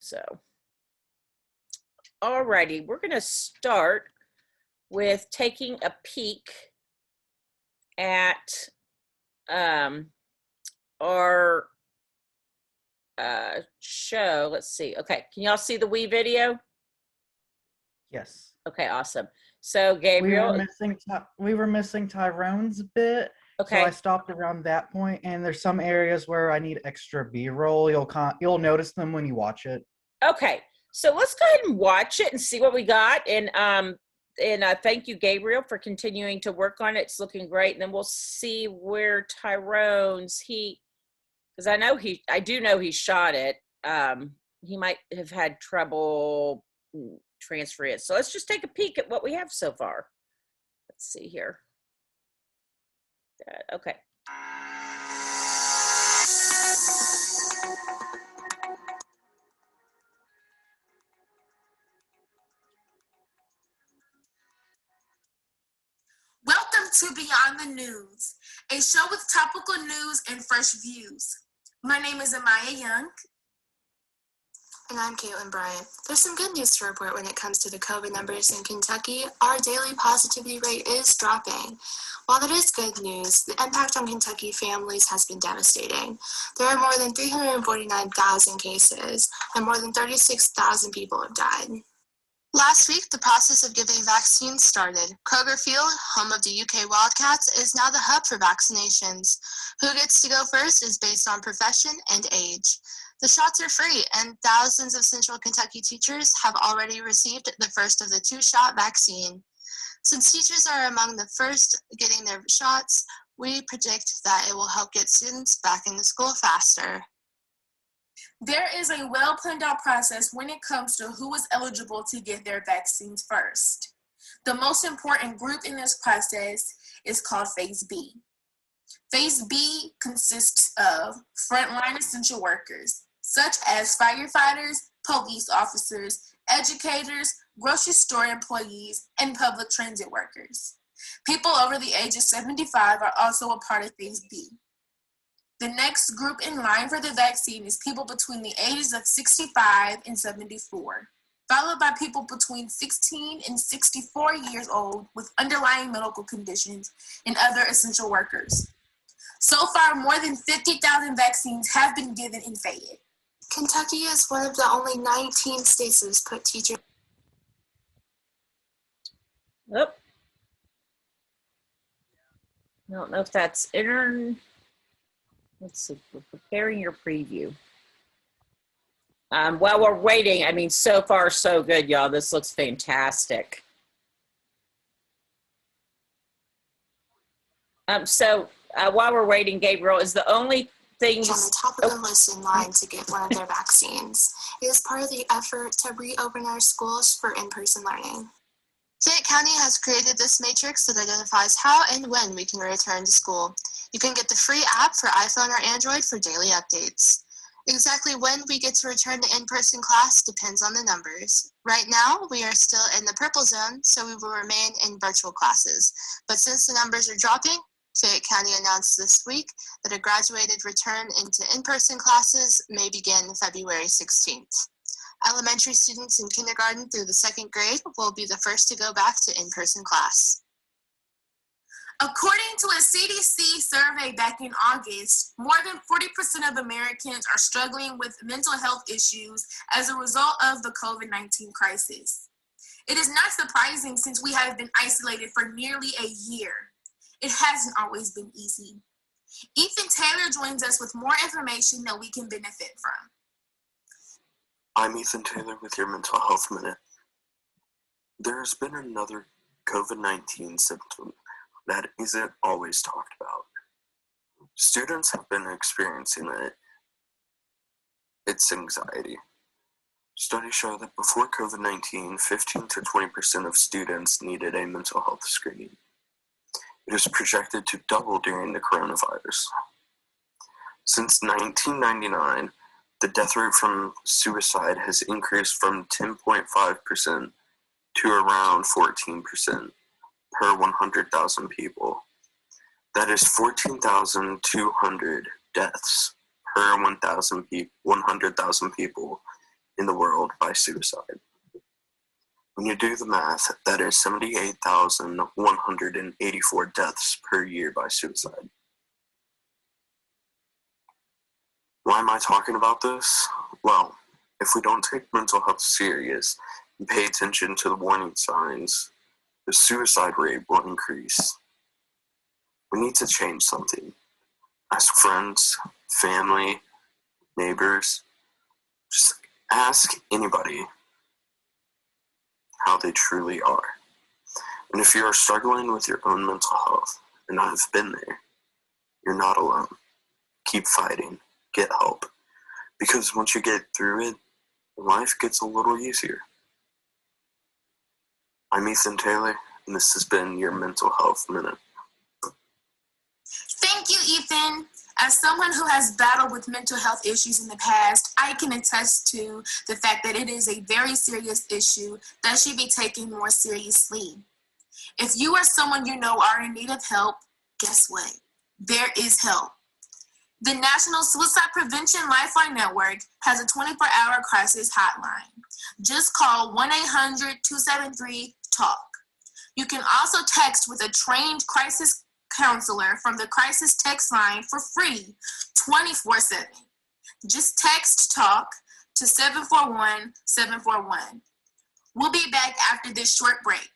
So, alrighty, we're going to start with taking a peek at our show. Let's see. Okay, can y'all see the Wii video? Yes. Okay, awesome. So Gabriel, we were missing Tyrone's bit. okay. So I stopped around that point, and there's some areas where I need extra B-roll. You'll notice them when you watch it. Okay, so let's go ahead and watch it and see what we got. And thank you, Gabriel, for continuing to work on it. It's looking great. And then we'll see where Tyrone's because I do know he shot it. He might have had trouble transferring it. So let's just take a peek at what we have so far. Let's see here. Okay. Welcome to Beyond the News, a show with topical news and fresh views. My name is Amaya Young. And I'm Caitlin Bryant. There's some good news to report when it comes to the COVID numbers in Kentucky. Our daily positivity rate is dropping. While that is good news, the impact on Kentucky families has been devastating. There are more than 349,000 cases, and more than 36,000 people have died. Last week, the process of giving vaccines started. Kroger Field, home of the UK Wildcats, is now the hub for vaccinations. Who gets to go first is based on profession and age. The shots are free, and thousands of Central Kentucky teachers have already received the first of the 2-shot vaccine. Since teachers are among the first getting their shots, we predict that it will help get students back into school faster. There is a well-planned-out process when it comes to who is eligible to get their vaccines first. The most important group in this process is called Phase B. Phase B consists of frontline essential workers, such as firefighters, police officers, educators, grocery store employees, and public transit workers. People over the age of 75 are also a part of Phase B. The next group in line for the vaccine is people between the ages of 65 and 74, followed by people between 16 and 64 years old with underlying medical conditions and other essential workers. So far, more than 50,000 vaccines have been given in Fayette. Kentucky is one of the only 19 states that has put teachers. Nope. I don't know if that's Let's see, we're preparing your preview. While we're waiting, I mean, so far so good, y'all. This looks fantastic. While we're waiting, Gabriel, is the only thing on the top of the list in line to get one of their vaccines. It is part of the effort to reopen our schools for in-person learning. Fayette County has created this matrix that identifies how and when we can return to school. You can get the free app for iPhone or Android for daily updates. Exactly when we get to return to in-person class depends on the numbers. Right now, we are still in the purple zone, so we will remain in virtual classes. But since the numbers are dropping, Fayette County announced this week that a graduated return into in-person classes may begin February 16th. Elementary students in kindergarten through the 2nd grade will be the first to go back to in-person class. According to a CDC survey back in August, more than 40% of Americans are struggling with mental health issues as a result of the COVID-19 crisis. It is not surprising since we have been isolated for nearly a year. It hasn't always been easy. Ethan Taylor joins us with more information that we can benefit from. I'm Ethan Taylor with your Mental Health Minute. There has been another COVID-19 symptom that isn't always talked about. Students have been experiencing it. It's anxiety. Studies show that before COVID-19, 15 to 20% of students needed a mental health screening. It is projected to double during the coronavirus. Since 1999, the death rate from suicide has increased from 10.5% to around 14% per 100,000 people. That is 14,200 deaths per 100,000 people in the world by suicide. When you do the math, that is 78,184 deaths per year by suicide. Why am I talking about this? Well, if we don't take mental health serious and pay attention to the warning signs, the suicide rate will increase. We need to change something. Ask friends, family, neighbors, just ask anybody how they truly are. And if you are struggling with your own mental health, and I've been there, you're not alone. Keep fighting. Get help. Because once you get through it, life gets a little easier. I'm Ethan Taylor, and this has been your Mental Health Minute. Thank you, Ethan. As someone who has battled with mental health issues in the past, I can attest to the fact that it is a very serious issue that should be taken more seriously. If you or someone you know are in need of help, guess what? There is help. The National Suicide Prevention Lifeline Network has a 24-hour crisis hotline. Just call 1-800-273-TALK. You can also text with a trained crisis counselor from the crisis text line for free 24/7. Just text TALK to 741-741. We'll be back after this short break.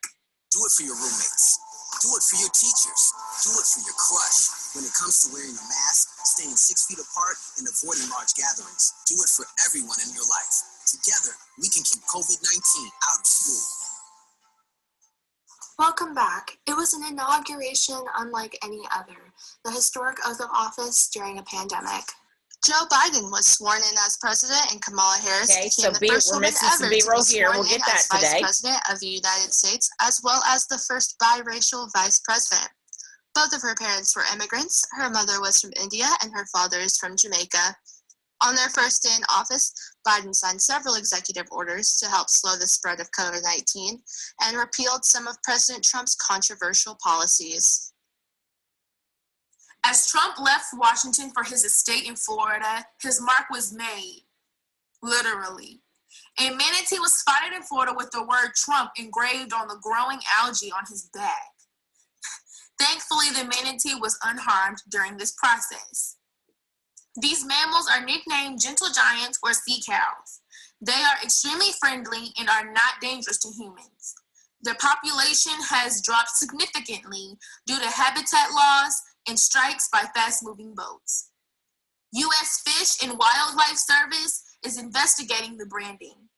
Do it for your roommates. Do it for your teachers. Do it for your crush. When it comes to wearing a mask, staying 6 feet apart, and avoiding large gatherings, do it for everyone in your life. Together, we can keep COVID-19 out of school. Welcome back. It was an inauguration unlike any other, the historic oath of office during a pandemic. Joe Biden was sworn in as president, and Kamala Harris became the first woman ever to be sworn in as vice president of the United States, as well as the first biracial vice president. Both of her parents were immigrants. Her mother was from India, and her father is from Jamaica. On their first day in office, Biden signed several executive orders to help slow the spread of COVID-19 and repealed some of President Trump's controversial policies. As Trump left Washington for his estate in Florida, his mark was made, literally. A manatee was spotted in Florida with the word Trump engraved on the growing algae on his back. Thankfully, the manatee was unharmed during this process. These mammals are nicknamed gentle giants or sea cows. They are extremely friendly and are not dangerous to humans. Their population has dropped significantly due to habitat loss and strikes by fast-moving boats. U.S. Fish and Wildlife Service is investigating the branding.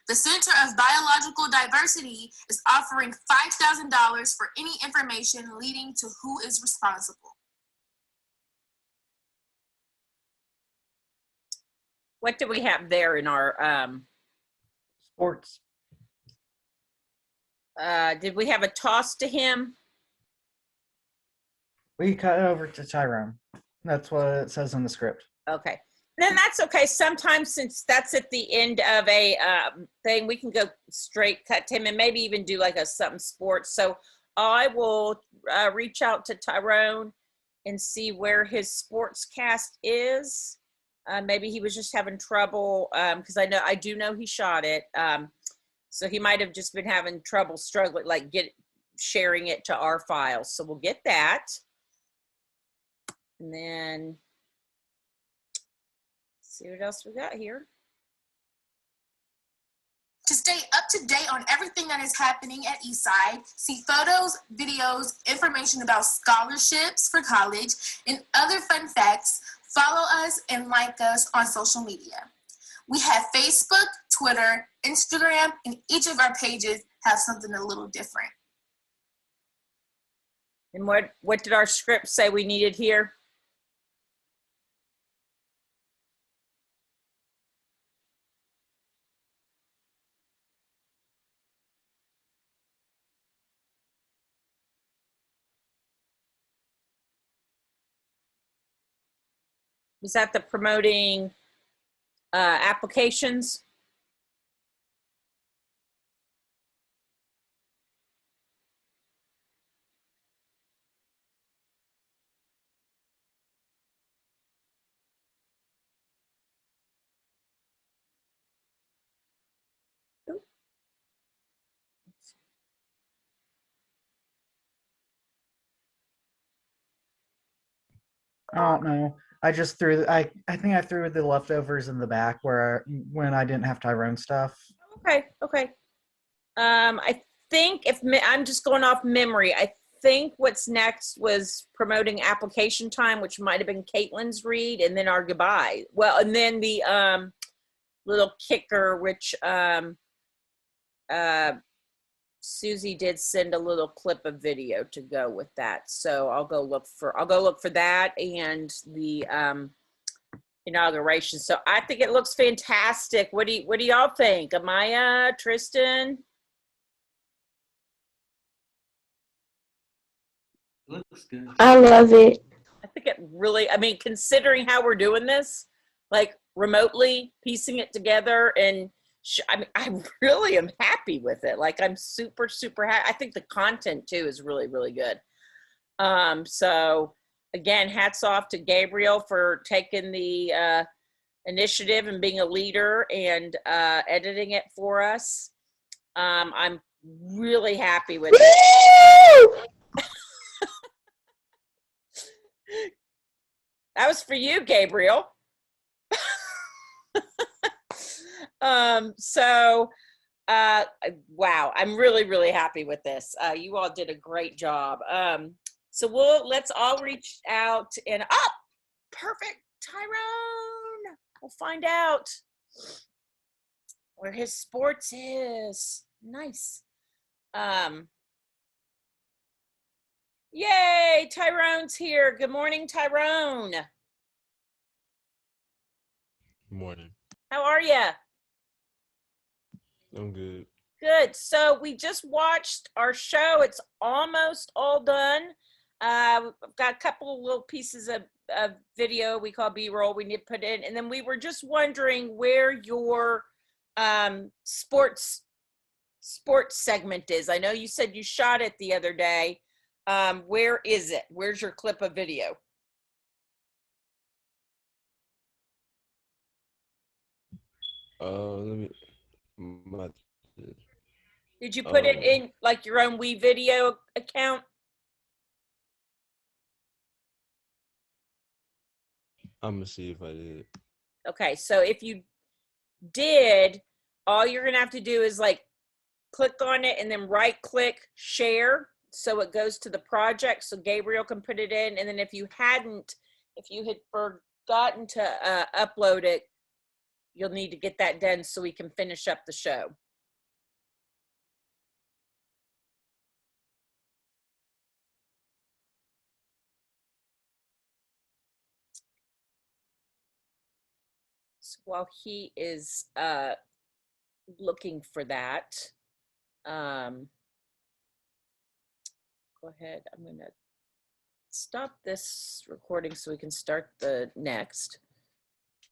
The Center of Biological Diversity is offering $5,000 for any information leading to who is responsible. What do we have there in our, Sports. did we have a toss to him? We cut over to Tyrone. That's what it says in the script. Okay. Then that's okay. Sometimes since that's at the end of a thing, we can go straight cut to him and maybe even do like a something sports. So I will reach out to Tyrone and see where his sports cast is. Maybe he was just having trouble because I do know he shot it. So he might have just been having trouble struggling, like sharing it to our files. So we'll get that. And then see what else we got here. To stay up to date on everything that is happening at Eastside, see photos, videos, information about scholarships for college, and other fun facts, follow us and like us on social media. We have Facebook, Twitter, Instagram, and each of our pages have something a little different. And what did our script say we needed here? Was that the promoting applications? I don't know. I just threw. I think I threw the leftovers in the back when I didn't have Tyrone stuff. Okay. I think I'm just going off memory. I think what's next was promoting application time, which might have been Caitlin's read, and then our goodbye. Well, and then the little kicker, which Susie did send a little clip of video to go with that. So I'll go look for that and the inauguration. So I think it looks fantastic. What do y'all think? Amaya, Tristan? Looks good. I love it. I think it really, I mean, considering how we're doing this, like remotely piecing it together, and I mean, I really am happy with it. Like I'm super, super happy. I think the content too is really, really good. So again, hats off to Gabriel for taking the initiative and being a leader and editing it for us. I'm really happy with it. Woo! That was for you, Gabriel. Wow, I'm really, really happy with this. You all did a great job. So let's all reach out and perfect, Tyrone. We'll find out where his sports is. Nice. Yay, Tyrone's here. Good morning, Tyrone. Good morning. How are you? I'm good. Good. So we just watched our show. It's almost all done. I've got a couple of little pieces of video we call B-roll we need to put in. And then we were just wondering where your sports segment is. I know you said you shot it the other day. Where is it? Where's your clip of video? Did you put it in like your own WeVideo account? I'm gonna see if I did. Okay, so if you did, all you're gonna have to do is like click on it and then right click share so it goes to the project so Gabriel can put it in. And then if you had forgotten to upload it, you'll need to get that done so we can finish up the show. So while he is looking for that, go ahead. I'm going to stop this recording so we can start the next.